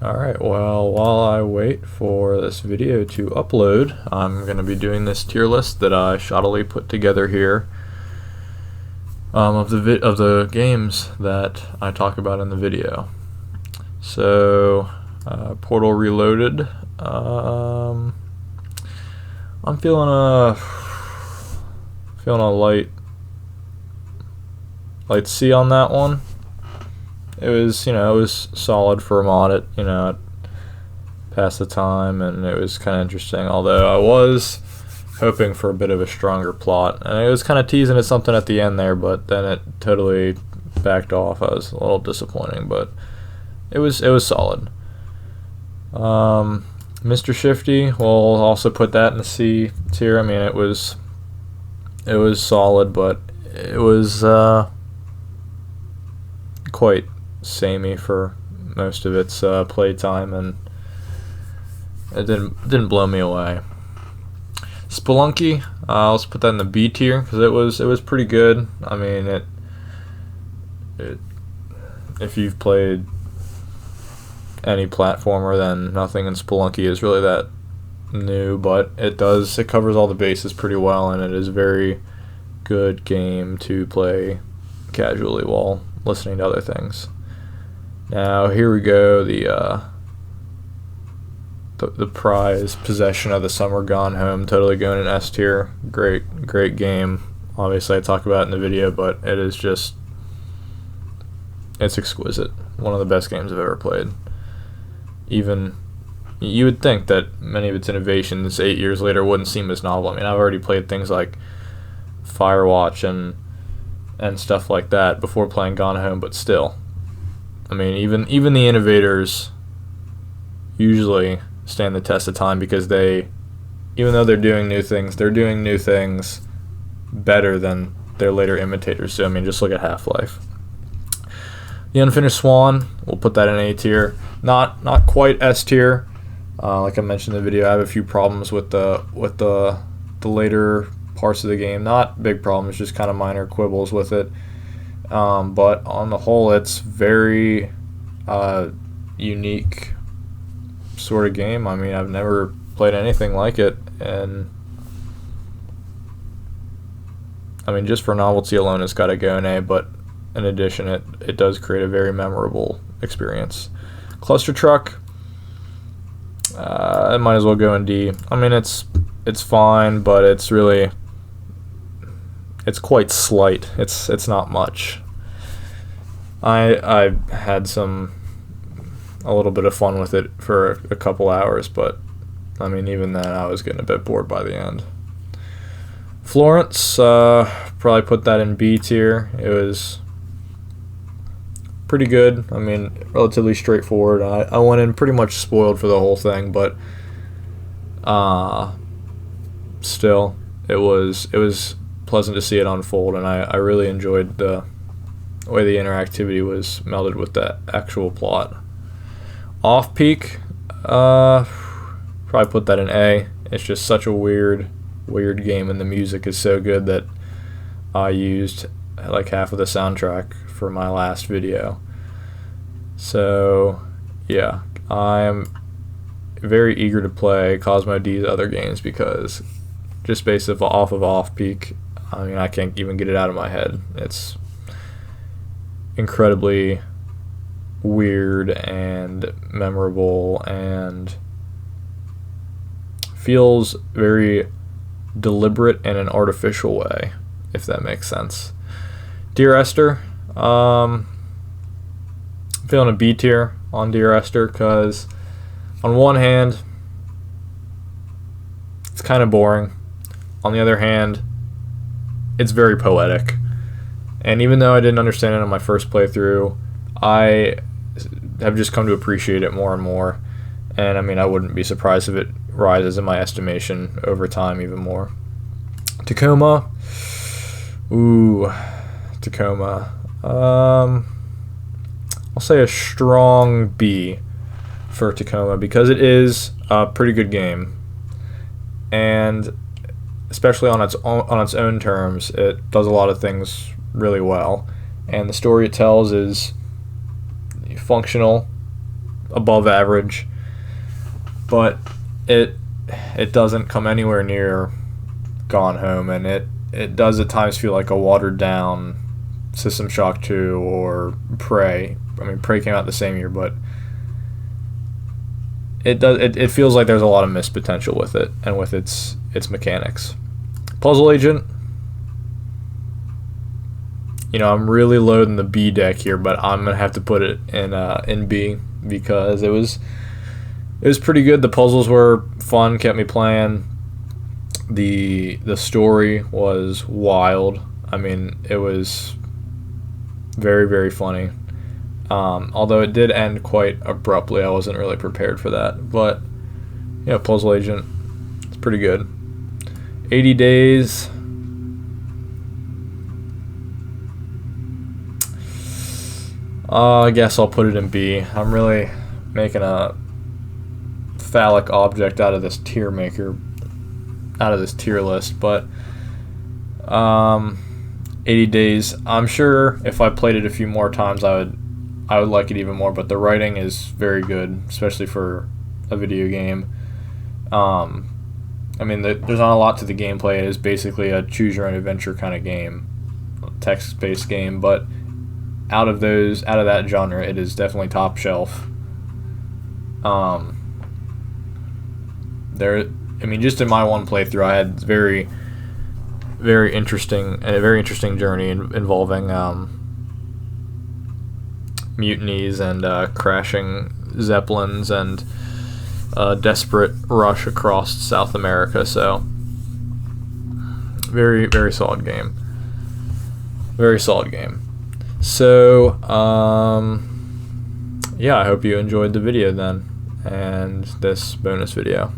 Alright, well, while I wait for this video to upload, I'm going to be doing this tier list that I shoddily put together here of the games that I talk about in the video. So, Portal Reloaded. I'm feeling a light C on that one. It was solid for a mod. It passed the time, and it was kind of interesting. Although I was hoping for a bit of a stronger plot, and it was kind of teasing at something at the end there, but then it totally backed off. I was a little disappointing, but it was solid. Mr. Shifty, we'll also put that in the C tier. I mean, it was solid, but it was quite samey for most of its playtime, and it didn't blow me away. Spelunky, let's put that in the B tier because it was pretty good. I mean, it if you've played any platformer, then nothing in Spelunky is really that new, but it covers all the bases pretty well, and it is a very good game to play casually while listening to other things. Now here we go, the prize possession of the summer gone home, totally going in S tier. Great game. Obviously I talk about it in the video, but it's exquisite. One of the best games I've ever played. Even you would think that many of its innovations 8 years later wouldn't seem as novel. I mean, I've already played things like Firewatch and stuff like that before playing Gone Home, but still, I mean, even the innovators usually stand the test of time because even though they're doing new things better than their later imitators. So I mean, just look at Half-Life. The Unfinished Swan, we'll put that in A tier. Not quite S tier. Like I mentioned in the video, I have a few problems with the later parts of the game. Not big problems, just kind of minor quibbles with it. But on the whole, it's very unique sort of game. I mean, I've never played anything like it, and I mean, just for novelty alone, it's got to go in A. But in addition, it does create a very memorable experience. Cluster Truck, it might as well go in D. I mean, it's fine, but it's quite slight. It's not much. I had a little bit of fun with it for a couple hours, but I mean, even then I was getting a bit bored by the end. Florence, probably put that in B tier. It was pretty good. I mean, relatively straightforward. I went in pretty much spoiled for the whole thing, but still, it was pleasant to see it unfold, and I really enjoyed the way the interactivity was melded with the actual plot. Off Peak, probably put that in A. It's just such a weird game, and the music is so good that I used like half of the soundtrack for my last video. So yeah, I'm very eager to play Cosmo D's other games because just based off of Off Peak, I mean, I can't even get it out of my head. It's incredibly weird and memorable and feels very deliberate in an artificial way, if that makes sense. Dear Esther, I'm feeling a B tier on Dear Esther because on one hand, it's kind of boring. On the other hand, it's very poetic. And even though I didn't understand it on my first playthrough, I have just come to appreciate it more and more. And I mean, I wouldn't be surprised if it rises in my estimation over time even more. Tacoma. Tacoma. I'll say a strong B for Tacoma because it is a pretty good game. And especially on its own terms, it does a lot of things really well, and the story it tells is functional, above average, but it doesn't come anywhere near Gone Home, and it does at times feel like a watered down System Shock 2 or Prey. I mean, Prey came out the same year, but it feels like there's a lot of missed potential with it and with its mechanics. Puzzle Agent, I'm really loading the B deck here, but I'm gonna have to put it in B because it was pretty good. The puzzles were fun, kept me playing. The story was wild. I mean, it was very, very funny. Although it did end quite abruptly, I wasn't really prepared for that. But Puzzle Agent, it's pretty good. 80 Days. I guess I'll put it in B. I'm really making a phallic object out of this tier list, but 80 Days, I'm sure if I played it a few more times I would like it even more, but the writing is very good, especially for a video game. I mean, there's not a lot to the gameplay. It is basically a choose your own adventure kind of game, text-based game, but out of that genre, it is definitely top shelf. Just in my one playthrough, I had very, very interesting journey involving mutinies and crashing zeppelins and a desperate rush across South America. So, very, very solid game. Very solid game. So, I hope you enjoyed the video then, and this bonus video.